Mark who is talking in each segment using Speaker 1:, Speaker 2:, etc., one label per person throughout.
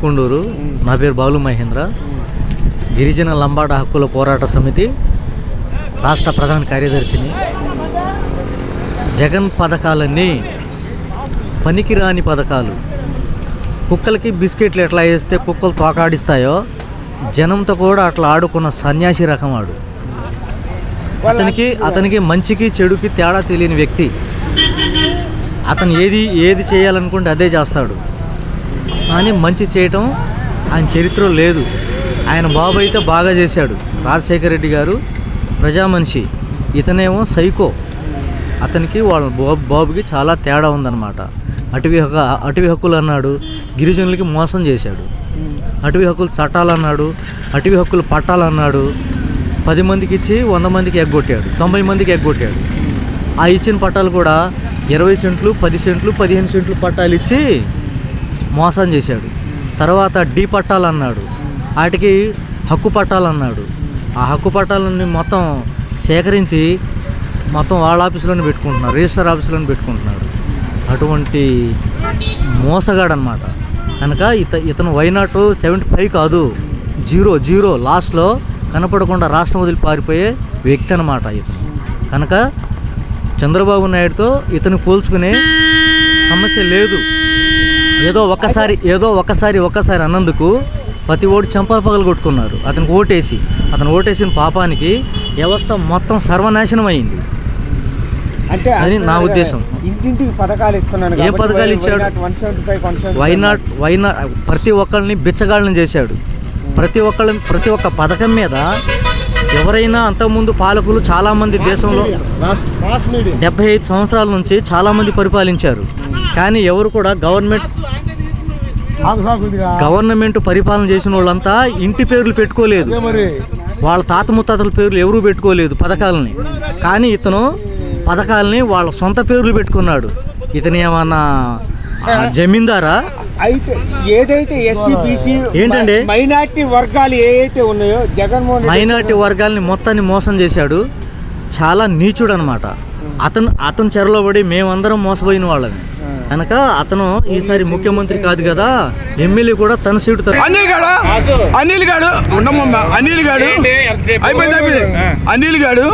Speaker 1: కొండూరు. నా పేరు బాలు మహేంద్ర. గిరిజన లంబాడ హక్కుల పోరాట సమితి రాష్ట్ర ప్రధాన కార్యదర్శిని. జగన్ పథకాలన్నీ పనికిరాని పథకాలు. కుక్కలకి బిస్కెట్లు ఎట్లా వేస్తే కుక్కలు తోకాడిస్తాయో జనంతో కూడా అట్లా ఆడుకున్న సన్యాసి రకం వాడు. అతనికి మంచికి చెడుకి తేడా తెలియని వ్యక్తి. అతను ఏది చేయాలనుకుంటే అదే చేస్తాడు. కానీ మంచి చేయటం ఆయన చరిత్రలో లేదు. ఆయన బాబు అయితే బాగా చేశాడు. రాజశేఖర రెడ్డి గారు ప్రజా మనిషి, ఇతనేమో సైకో. అతనికి వాళ్ళ బాబుకి చాలా తేడా ఉందన్నమాట. అటవీ హక్కులు అన్నాడు, గిరిజనులకి మోసం చేశాడు. అటవీ హక్కులు చట్టాలు అన్నాడు, అటవీ హక్కులు పట్టాలన్నాడు. 10 మందికి ఇచ్చి 100 మందికి ఎగ్గొట్టాడు, 90 మందికి ఎగ్గొట్టాడు. ఆ ఇచ్చిన పట్టాలు కూడా 20 సెంట్లు, 10 సెంట్లు, 15 సెంట్లు పట్టాలు ఇచ్చి మోసం చేశాడు. తర్వాత డీ పట్టాలు అన్నాడు, వాటికి హక్కు పట్టాలు అన్నాడు. ఆ హక్కు పట్టాలన్నీ మొత్తం సేకరించి మొత్తం వాళ్ళ ఆఫీసులోనే పెట్టుకుంటున్నారు, రిజిస్టర్ ఆఫీసులోనే పెట్టుకుంటున్నాడు. అటువంటి మోసగాడు అనమాట. కనుక ఇతను వైనాట్ 75 కాదు, 0 లాస్ట్లో కనపడకుండా రాష్ట్రం వదిలి పారిపోయే వ్యక్తి అనమాట ఇతను. కనుక చంద్రబాబు నాయుడుతో ఇతను పోల్చుకునే సమస్య లేదు. ఏదో ఒక్కసారి అన్నందుకు ప్రతి ఓటు చంపలు పగలు కొట్టుకున్నారు. అతను ఓటేసిన పాపానికి వ్యవస్థ మొత్తం సర్వనాశనం అయింది.
Speaker 2: అంటే
Speaker 1: అది నా ఉద్దేశం.
Speaker 2: ఇంటింటికి పథకాలు ఇస్తున్నాను.
Speaker 1: ఏ పథకాలు ఇచ్చాడు? వైనాట్ ప్రతి ఒక్కరిని బిచ్చగాళ్ళని చేశాడు. ప్రతి ఒక్క పథకం మీద ఎవరైనా అంతకుముందు పాలకులు చాలామంది దేశంలో 75 సంవత్సరాల నుంచి చాలామంది పరిపాలించారు. కానీ ఎవరు కూడా గవర్నమెంట్ పరిపాలన చేసిన వాళ్ళంతా ఇంటి పేర్లు పెట్టుకోలేదు. వాళ్ళ తాత ముత్తాతల పేర్లు ఎవరూ పెట్టుకోలేదు పథకాలని. కానీ ఇతను పథకాలని వాళ్ళ సొంత పేర్లు పెట్టుకున్నాడు. ఇతను ఏమన్నా జమీందారా?
Speaker 2: అయితే ఏదైతే ఎస్సీ బీసీ
Speaker 1: ఏంటండి
Speaker 2: మైనార్టీ వర్గాలు ఏవైతే ఉన్నాయో జగన్మోహన్
Speaker 1: మైనార్టీ వర్గాల్ని మొత్తాన్ని మోసం చేశాడు. చాలా నీచుడు అనమాట. అతను చెరలో పడి మేమందరం మోసపోయిన వాళ్ళని. కనుక అతను ఈసారి ముఖ్యమంత్రి కాదు కదా, ఎమ్మెల్యే కూడా తన సీటు
Speaker 3: అనిల్ గాడు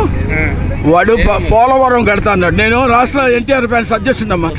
Speaker 3: వాడు పోలవరం కడతా అన్నాడు. నేను రాష్ట్ర ఎన్టీఆర్ ఫ్యాన్స్ అధ్యక్షుడమ్మా.